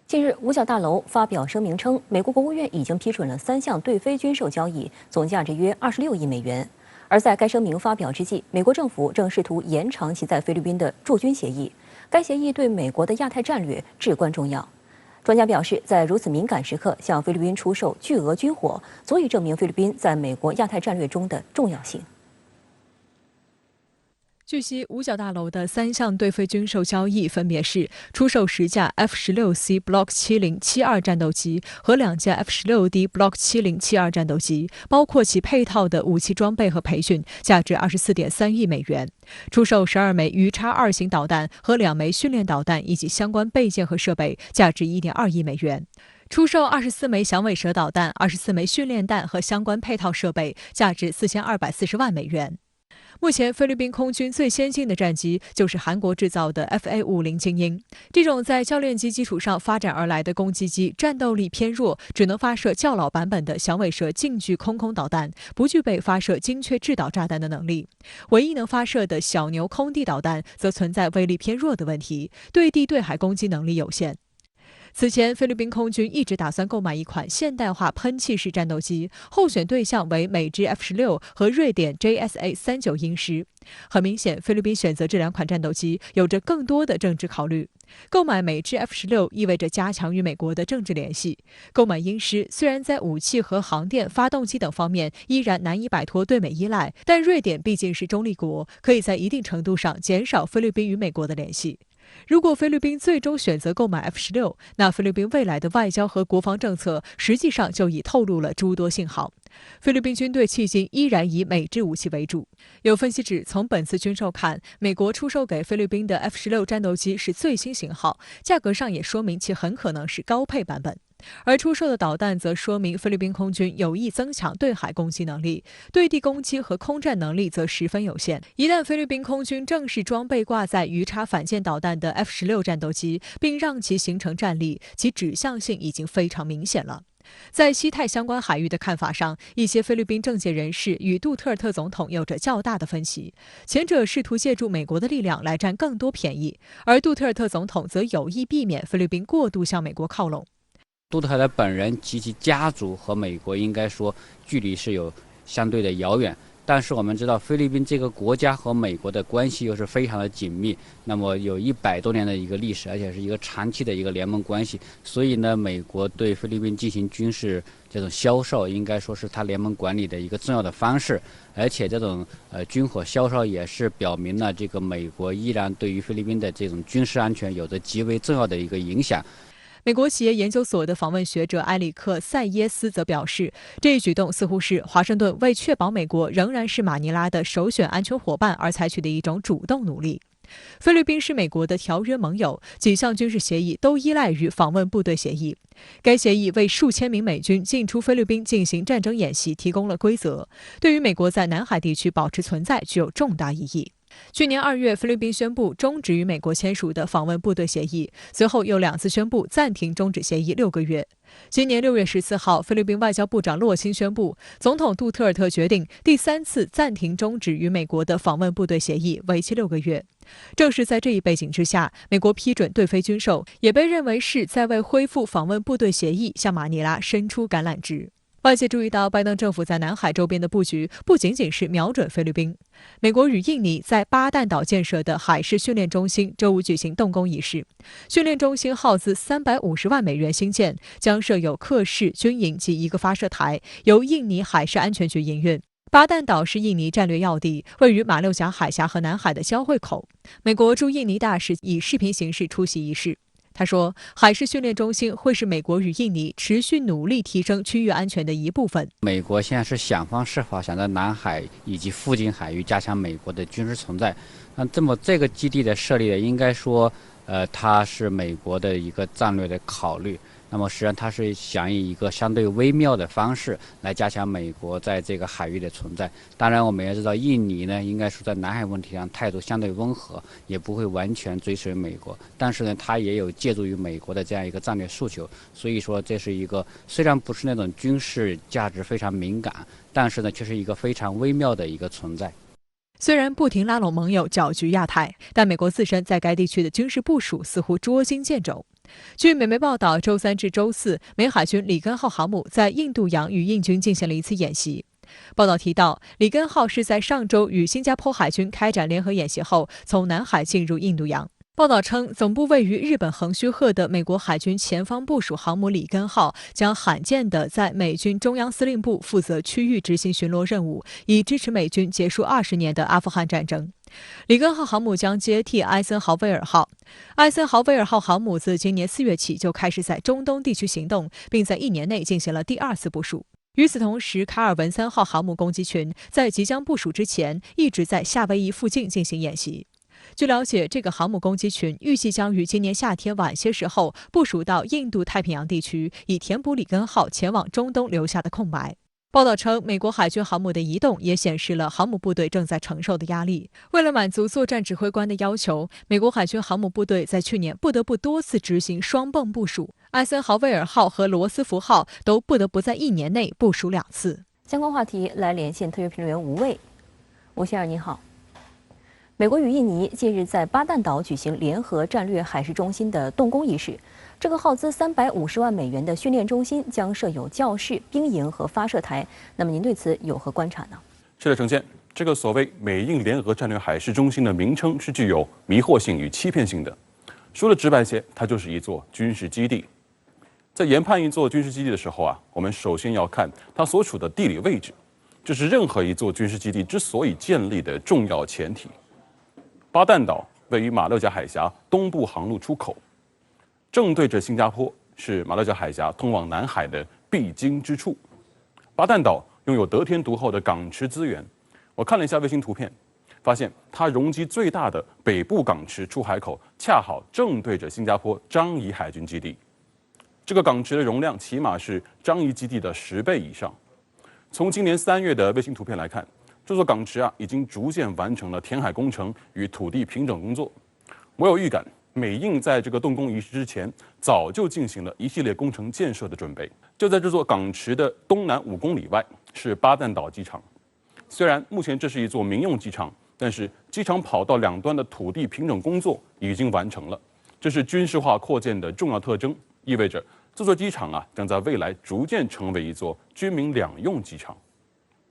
近日，五角大楼发表声明称，美国国务院已经批准了3项对非军售交易，总价值约26亿美元。而在该声明发表之际，美国政府正试图延长其在菲律宾的驻军协议。该协议对美国的亚太战略至关重要。专家表示，在如此敏感时刻向菲律宾出售巨额军火，足以证明菲律宾在美国亚太战略中的重要性。据悉，五角大楼的3项对非军售交易分别是出售10架 F-16C Block 7072战斗机和2架 F-16D Block 7072战斗机，包括其配套的武器装备和培训，价值24.3亿美元；出售12枚鱼叉2型导弹和2枚训练导弹以及相关备件和设备，价值1.2亿美元。出售24枚响尾蛇导弹、24枚训练弹和相关配套设备，价值4240万美元。目前，菲律宾空军最先进的战机就是韩国制造的 FA-50精英。这种在教练机基础上发展而来的攻击机，战斗力偏弱，只能发射较老版本的响尾蛇近距空导弹，不具备发射精确制导炸弹的能力。唯一能发射的小牛空地导弹，则存在威力偏弱的问题，对地对海攻击能力有限。此前，菲律宾空军一直打算购买一款现代化喷气式战斗机，候选对象为美制 F-16和瑞典 JSA-39鹰狮。很明显，菲律宾选择这2款战斗机有着更多的政治考虑。购买美制 F-16意味着加强与美国的政治联系。购买鹰狮虽然在武器和航电、发动机等方面依然难以摆脱对美依赖，但瑞典毕竟是中立国，可以在一定程度上减少菲律宾与美国的联系。如果菲律宾最终选择购买 F-16，那菲律宾未来的外交和国防政策实际上就已透露了诸多信号。菲律宾军队迄今依然以美制武器为主。有分析指，从本次军售看，美国出售给菲律宾的 F-16战斗机是最新型号，价格上也说明其很可能是高配版本。而出售的导弹则说明菲律宾空军有意增强对海攻击能力，对地攻击和空战能力则十分有限。一旦菲律宾空军正式装备挂载鱼叉反舰导弹的 F-16战斗机，并让其形成战力，其指向性已经非常明显了。在西太相关海域的看法上，一些菲律宾政界人士与杜特尔特总统有着较大的分歧。前者试图借助美国的力量来占更多便宜，而杜特尔特总统则有意避免菲律宾过度向美国靠拢。杜特尔特本人及其家族和美国应该说距离是有相对的遥远，但是我们知道菲律宾这个国家和美国的关系又是非常的紧密，那么有100多年的一个历史，而且是一个长期的一个联盟关系，所以呢，美国对菲律宾进行军事这种销售，应该说是它联盟管理的一个重要的方式，而且这种军火销售也是表明了这个美国依然对于菲律宾的这种军事安全有着极为重要的一个影响。美国企业研究所的访问学者埃里克·塞耶斯则表示，这一举动似乎是华盛顿为确保美国仍然是马尼拉的首选安全伙伴而采取的一种主动努力。菲律宾是美国的条约盟友，几项军事协议都依赖于访问部队协议。该协议为数千名美军进出菲律宾进行战争演习提供了规则，对于美国在南海地区保持存在具有重大意义。去年2月，菲律宾宣布终止与美国签署的访问部队协议，随后又2次宣布暂停终止协议6个月。今年6月14号，菲律宾外交部长洛辛宣布，总统杜特尔特决定第3次暂停终止与美国的访问部队协议，为期6个月。正是在这一背景之下，美国批准对菲军售，也被认为是在为恢复访问部队协议向马尼拉伸出橄榄枝。外界注意到，拜登政府在南海周边的布局不仅仅是瞄准菲律宾。美国与印尼在巴旦岛建设的海事训练中心周五举行动工仪式。训练中心耗资350万美元兴建，将设有客室、军营及1个发射台，由印尼海事安全局营运。巴旦岛是印尼战略要地，位于马六甲海峡和南海的交汇口。美国驻印尼大使以视频形式出席仪式。他说，海事训练中心会是美国与印尼持续努力提升区域安全的一部分。美国现在是想方设法想在南海以及附近海域加强美国的军事存在。那这个基地的设立，应该说，它是美国的一个战略的考虑。那么实际上它是想以一个相对微妙的方式来加强美国在这个海域的存在。当然我们也知道，印尼呢应该说在南海问题上态度相对温和，也不会完全追随美国，但是呢它也有借助于美国的这样一个战略诉求。所以说这是一个虽然不是那种军事价值非常敏感，但是呢却是一个非常微妙的一个存在。虽然不停拉拢盟友搅局亚太，但美国自身在该地区的军事部署似乎捉襟见肘。据美媒报道，周三至周四，美海军里根号航母在印度洋与印军进行了一次演习。报道提到，里根号是在上周与新加坡海军开展联合演习后，从南海进入印度洋。报道称，总部位于日本横须贺的美国海军前方部署航母里根号将罕见地在美军中央司令部负责区域执行巡逻任务，以支持美军结束20年的阿富汗战争。里根号航母将接替艾森豪威尔号。艾森豪威尔号航母自今年4月起就开始在中东地区行动，并在1年内进行了第2次部署。与此同时，卡尔文森号航母攻击群在即将部署之前，一直在夏威夷附近进行演习。据了解，这个航母攻击群预计将于今年夏天晚些时候部署到印度太平洋地区，以填补里根号前往中东留下的空白。报道称，美国海军航母的移动也显示了航母部队正在承受的压力。为了满足作战指挥官的要求，美国海军航母部队在去年不得不多次执行双泵部署，艾森豪威尔号和罗斯福号都不得不在1年内部署2次。相关话题来连线特约评论员吴卫。吴先生您好。美国与印尼近日在巴旦岛举行联合战略海事中心的动工仪式。这个耗资350万美元的训练中心将设有教室、兵营和发射台。那么您对此有何观察呢？是的，程倩，这个所谓美印联合战略海事中心的名称是具有迷惑性与欺骗性的。说的直白些，它就是一座军事基地。在研判一座军事基地的时候啊，我们首先要看它所处的地理位置，这是任何一座军事基地之所以建立的重要前提。巴旦岛位于马六甲海峡东部航路出口，正对着新加坡，是马六甲海峡通往南海的必经之处。巴旦岛拥有得天独厚的港池资源，我看了一下卫星图片，发现它容积最大的北部港池出海口恰好正对着新加坡樟宜海军基地。这个港池的容量起码是樟宜基地的10倍以上。从今年3月的卫星图片来看，这座港池啊已经逐渐完成了填海工程与土地平整工作。我有预感，美印在这个动工仪式之前，早就进行了一系列工程建设的准备。就在这座港池的东南5公里外，是巴旦岛机场。虽然目前这是一座民用机场，但是机场跑道两端的土地平整工作已经完成了。这是军事化扩建的重要特征，意味着这座机场啊将在未来逐渐成为一座军民两用机场。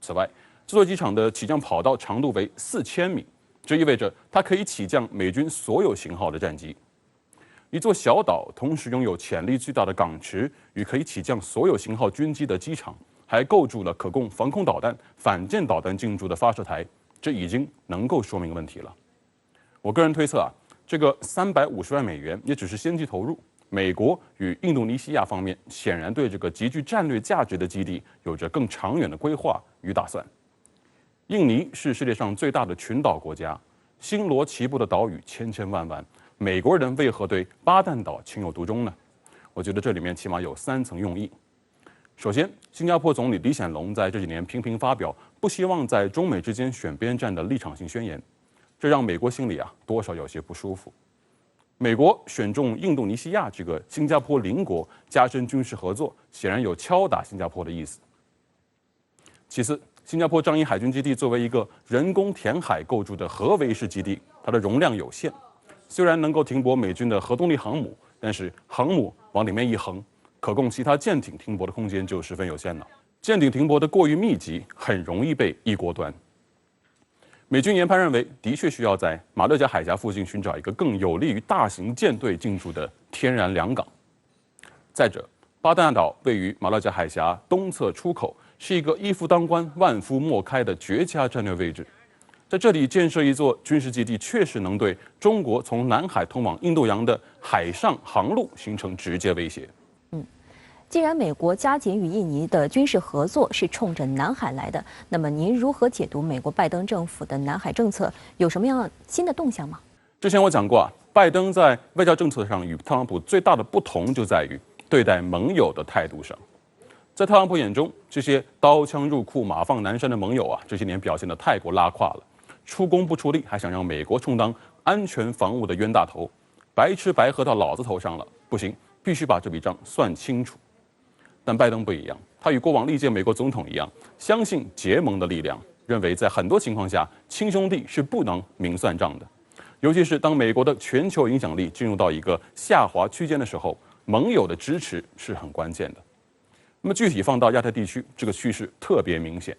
此外，这座机场的起降跑道长度为4000米，这意味着它可以起降美军所有型号的战机。一座小岛同时拥有潜力巨大的港池与可以起降所有型号军机的机场，还构筑了可供防空导弹、反舰导弹进驻的发射台，这已经能够说明问题了。我个人推测啊，这个350万美元也只是先期投入。美国与印度尼西亚方面显然对这个极具战略价值的基地有着更长远的规划与打算。印尼是世界上最大的群岛国家，星罗棋布的岛屿千千万万，美国人为何对巴旦岛情有独钟呢？我觉得这里面起码有3层用意。首先，新加坡总理李显龙在这几年频频发表不希望在中美之间选边站的立场性宣言，这让美国心里啊多少有些不舒服。美国选中印度尼西亚这个新加坡邻国，加深军事合作，显然有敲打新加坡的意思。其次，新加坡樟宜海军基地作为一个人工填海构筑的核围式基地，它的容量有限，虽然能够停泊美军的核动力航母，但是航母往里面一横，可供其他舰艇停泊的空间就十分有限了。舰艇停泊的过于密集，很容易被一锅端。美军研判认为，的确需要在马六甲海峡附近寻找一个更有利于大型舰队进驻的天然良港。再者，巴旦岛位于马六甲海峡东侧出口，是一个一夫当关、万夫莫开的绝佳战略位置。在这里建设一座军事基地，确实能对中国从南海通往印度洋的海上航路形成直接威胁。既然美国加紧与印尼的军事合作是冲着南海来的，那么您如何解读美国拜登政府的南海政策？有什么样新的动向吗？之前我讲过啊，拜登在外交政策上与特朗普最大的不同就在于对待盟友的态度上。在特朗普眼中，这些刀枪入库、马放南山的盟友啊，这些年表现得太过拉胯了，出工不出力，还想让美国充当安全防务的冤大头，白吃白喝到老子头上了，不行，必须把这笔账算清楚。但拜登不一样，他与过往历届美国总统一样，相信结盟的力量，认为在很多情况下，亲兄弟是不能明算账的。尤其是当美国的全球影响力进入到一个下滑区间的时候，盟友的支持是很关键的。那么具体放到亚太地区，这个趋势特别明显。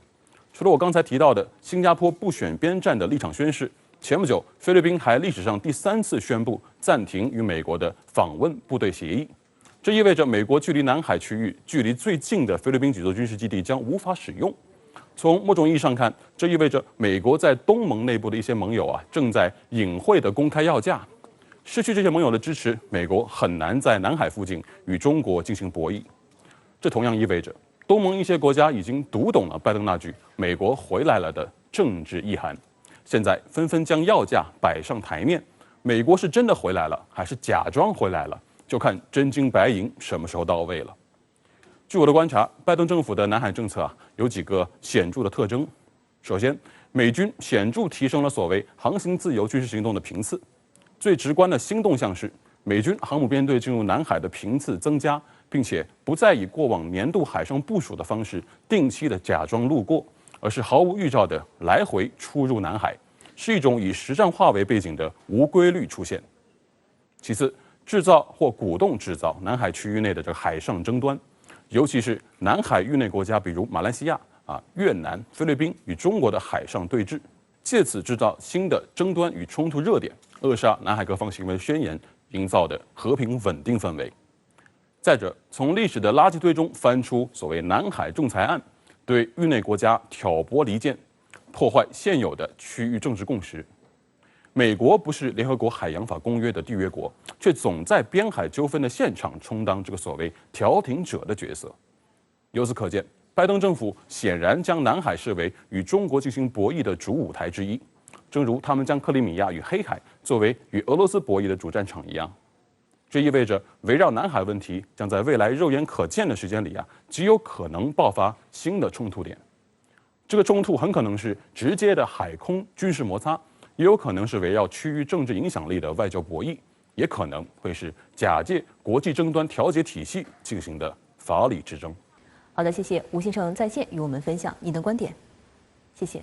除了我刚才提到的新加坡不选边站的立场宣示，前不久菲律宾还历史上第3次宣布暂停与美国的访问部队协议。这意味着美国距离南海区域距离最近的菲律宾几座军事基地将无法使用。从某种意义上看，这意味着美国在东盟内部的一些盟友正在隐晦地公开要价。失去这些盟友的支持，美国很难在南海附近与中国进行博弈。这同样意味着东盟一些国家已经读懂了拜登那句“美国回来了”的政治意涵，现在纷纷将要价摆上台面。美国是真的回来了，还是假装回来了，就看真金白银什么时候到位了。据我的观察，拜登政府的南海政策有几个显著的特征。首先，美军显著提升了所谓航行自由军事行动的频次。最直观的新动向是，美军航母编队进入南海的频次增加，并且不再以过往年度海上部署的方式定期的假装路过，而是毫无预兆的来回出入南海，是一种以实战化为背景的无规律出现。其次，制造或鼓动制造南海区域内的这个海上争端，尤其是南海域内国家，比如马来西亚、越南、菲律宾与中国的海上对峙，借此制造新的争端与冲突热点，扼杀南海各方行为宣言营造的和平稳定氛围。再者，从历史的垃圾堆中翻出所谓南海仲裁案，对域内国家挑拨离间，破坏现有的区域政治共识。美国不是联合国海洋法公约的缔约国，却总在边海纠纷的现场充当这个所谓调停者的角色。由此可见，拜登政府显然将南海视为与中国进行博弈的主舞台之一，正如他们将克里米亚与黑海作为与俄罗斯博弈的主战场一样。这意味着围绕南海问题将在未来肉眼可见的时间里极有可能爆发新的冲突点。这个冲突很可能是直接的海空军事摩擦，也有可能是围绕区域政治影响力的外交博弈，也可能会是假借国际争端调解体系进行的法理之争。好的，谢谢吴先生在线与我们分享您的观点，谢谢。